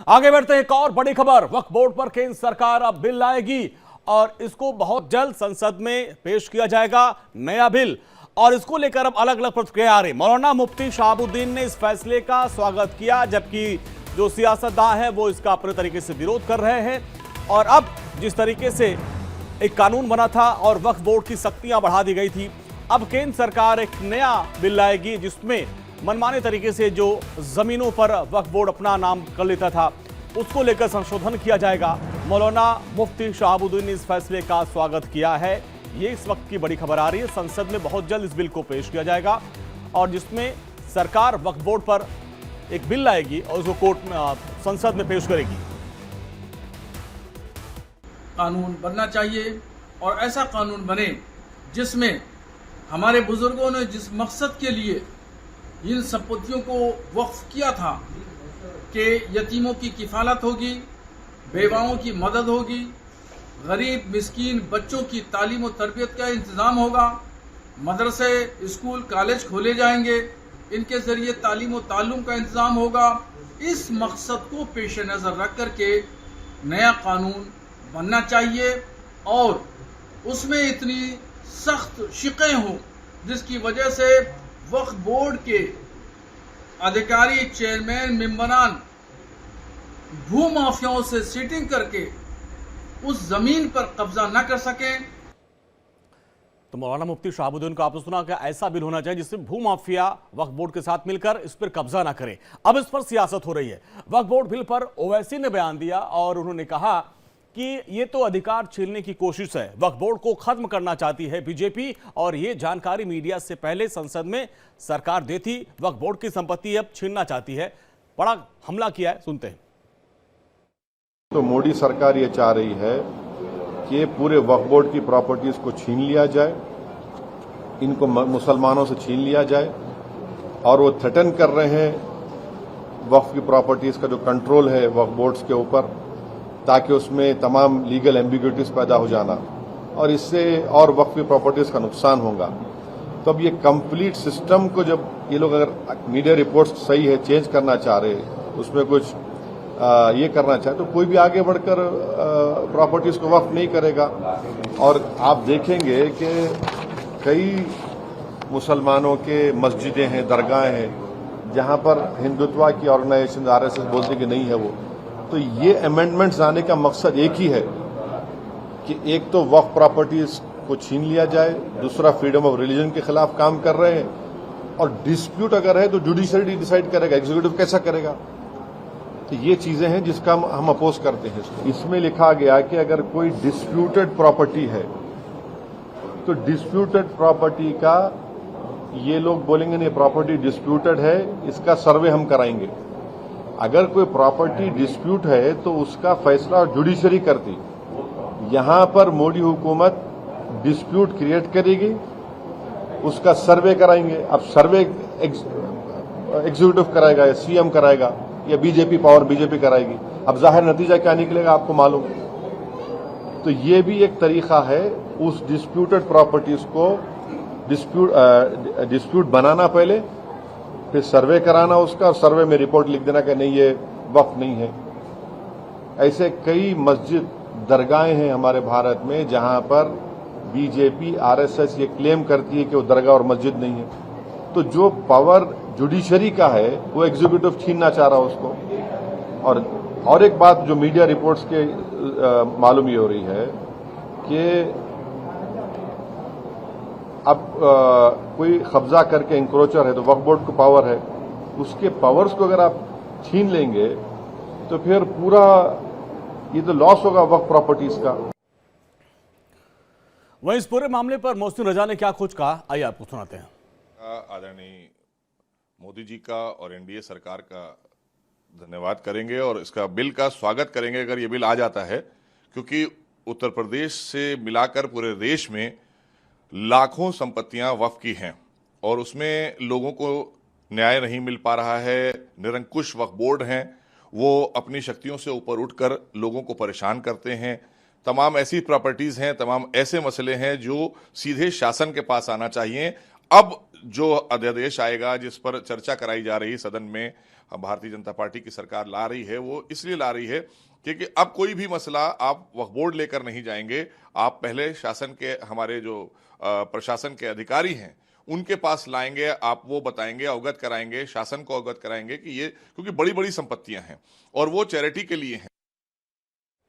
आगे बढ़ते हैं, एक और बड़ी खबर। वक्फ बोर्ड पर केंद्र सरकार अब बिल लाएगी और इसको बहुत जल्द संसद में पेश किया जाएगा, नया बिल। और इसको लेकर अब अलग अलग प्रतिक्रिया आ रही। मौलाना मुफ्ती शहाबुद्दीन ने इस फैसले का स्वागत किया, जबकि जो सियासतदान है वो इसका अपने तरीके से विरोध कर रहे हैं। और अब जिस तरीके से एक कानून बना था और वक्फ बोर्ड की सख्तियां बढ़ा दी गई थी, अब केंद्र सरकार एक नया बिल लाएगी जिसमें मनमाने तरीके से जो जमीनों पर वक्फ बोर्ड अपना नाम कर लेता था उसको लेकर संशोधन किया जाएगा। मौलाना मुफ्ती शहाबुद्दीन ने इस फैसले का स्वागत किया है। ये इस वक्त की बड़ी खबर आ रही है। संसद में बहुत जल्द इस बिल को पेश किया जाएगा और जिसमें सरकार वक्फ बोर्ड पर एक बिल लाएगी और उसको कोर्ट में संसद में पेश करेगी। कानून बनना चाहिए और ऐसा कानून बने जिसमें हमारे बुजुर्गों ने जिस मकसद के लिए इन संपत्तियों को वक्फ किया था कि यतीमों की किफालत होगी, बेवाओं की मदद होगी, गरीब मिस्कीन बच्चों की तालीम और तरबियत का इंतज़ाम होगा, मदरसे स्कूल कॉलेज खोले जाएंगे, इनके ज़रिए तालीम और ताल्लुम का इंतज़ाम होगा। इस मकसद को पेश नज़र रख करके नया कानून बनना चाहिए और उसमें इतनी सख्त शिकें हों जिसकी वजह से वक्फ बोर्ड के अधिकारी, चेयरमैन, मेंबरान भू माफियाओं से सीटिंग करके उस जमीन पर कब्जा न कर सकें। तो मौलाना मुफ्ती शहाबुद्दीन को आपने सुना कि ऐसा बिल होना चाहिए जिससे भू माफिया वक्फ बोर्ड के साथ मिलकर इस पर कब्जा ना करे। अब इस पर सियासत हो रही है। वक्फ बोर्ड बिल पर ओवैसी ने बयान दिया और उन्होंने कहा कि ये तो अधिकार छीनने की कोशिश है, वक्फ बोर्ड को खत्म करना चाहती है बीजेपी और ये जानकारी मीडिया से पहले संसद में सरकार देती, वक्फ बोर्ड की संपत्ति अब छीनना चाहती है। बड़ा हमला किया है, सुनते हैं। तो मोदी सरकार ये चाह रही है कि पूरे वक्फ बोर्ड की प्रॉपर्टीज को छीन लिया जाए, इनको मुसलमानों से छीन लिया जाए और वो थ्रेटन कर रहे हैं वक्फ की प्रॉपर्टीज का जो कंट्रोल है वक्फ बोर्ड्स के ऊपर, ताकि उसमें तमाम लीगल एम्बिग्यूटीज पैदा हो जाना और इससे और वक्फ की प्रॉपर्टीज का नुकसान होगा। तो अब ये कंप्लीट सिस्टम को जब ये लोग अगर मीडिया रिपोर्ट्स सही है चेंज करना चाह रहे, उसमें कुछ ये करना चाहे, तो कोई भी आगे बढ़कर प्रॉपर्टीज को वक्फ नहीं करेगा। और आप देखेंगे कि कई मुसलमानों के मस्जिदें हैं, दरगाहें हैं, जहां पर हिंदुत्व की ऑर्गेनाइजेशन आरएसएस बोलते कि नहीं है वो। तो ये अमेंडमेंट्स आने का मकसद एक ही है कि एक तो वक्फ प्रॉपर्टीज को छीन लिया जाए, दूसरा फ्रीडम ऑफ रिलीजन के खिलाफ काम कर रहे हैं और डिस्प्यूट अगर है तो जुडिशरी डिसाइड करेगा, एग्जीक्यूटिव कैसा करेगा। तो ये चीजें हैं जिसका हम अपोज करते हैं। इसमें लिखा गया कि अगर कोई डिस्प्यूटेड प्रॉपर्टी है तो डिस्प्यूटेड प्रॉपर्टी का ये लोग बोलेंगे नहीं प्रॉपर्टी डिस्प्यूटेड है, इसका सर्वे हम कराएंगे। अगर कोई प्रॉपर्टी डिस्प्यूट है तो उसका फैसला जुडिशरी करती। यहां पर मोदी हुकूमत डिस्प्यूट क्रिएट करेगी, उसका सर्वे कराएंगे। अब सर्वे एग्जीक्यूटिव कराएगा या सीएम कराएगा या बीजेपी पावर बीजेपी कराएगी। अब जाहिर नतीजा क्या निकलेगा आपको मालूम। तो ये भी एक तरीका है उस डिस्प्यूटेड प्रॉपर्टीज को डिस्प्यूट बनाना, पहले फिर सर्वे कराना उसका, और सर्वे में रिपोर्ट लिख देना कि नहीं ये वक्फ नहीं है। ऐसे कई मस्जिद दरगाहें हैं हमारे भारत में जहां पर बीजेपी आरएसएस ये क्लेम करती है कि वो दरगाह और मस्जिद नहीं है। तो जो पावर जुडिशरी का है वो एग्जीक्यूटिव छीनना चाह रहा है उसको। और एक बात जो मीडिया रिपोर्ट्स के मालूम ये हो रही है कि अब कोई कब्जा करके इंक्रोचर है तो वक्फ बोर्ड को पावर है, उसके पावर्स को अगर आप छीन लेंगे तो फिर पूरा ये तो लॉस होगा वक्फ प्रॉपर्टीज का। वहीं इस पूरे मामले पर मोहसिन रजा ने क्या कुछ कहा, आइए आपको सुनाते हैं। आदरणीय मोदी जी का और एनडीए सरकार का धन्यवाद करेंगे और इसका बिल का स्वागत करेंगे अगर ये बिल आ जाता है, क्योंकि उत्तर प्रदेश से मिलाकर पूरे देश में लाखों संपत्तियां वक्फ की हैं और उसमें लोगों को न्याय नहीं मिल पा रहा है। निरंकुश वक्फ बोर्ड हैं, वो अपनी शक्तियों से ऊपर उठकर लोगों को परेशान करते हैं। तमाम ऐसी प्रॉपर्टीज हैं, तमाम ऐसे मसले हैं जो सीधे शासन के पास आना चाहिए। अब जो अध्यादेश आएगा, जिस पर चर्चा कराई जा रही सदन में, भारतीय जनता पार्टी की सरकार ला रही है, वो इसलिए ला रही है क्योंकि अब कोई भी मसला आप वक्फ बोर्ड लेकर नहीं जाएंगे। आप पहले शासन के, हमारे जो प्रशासन के अधिकारी हैं उनके पास लाएंगे, आप वो बताएंगे, अवगत कराएंगे, शासन को अवगत कराएंगे कि ये, क्योंकि बड़ी बड़ी संपत्तियां हैं और वो चैरिटी के लिए हैं।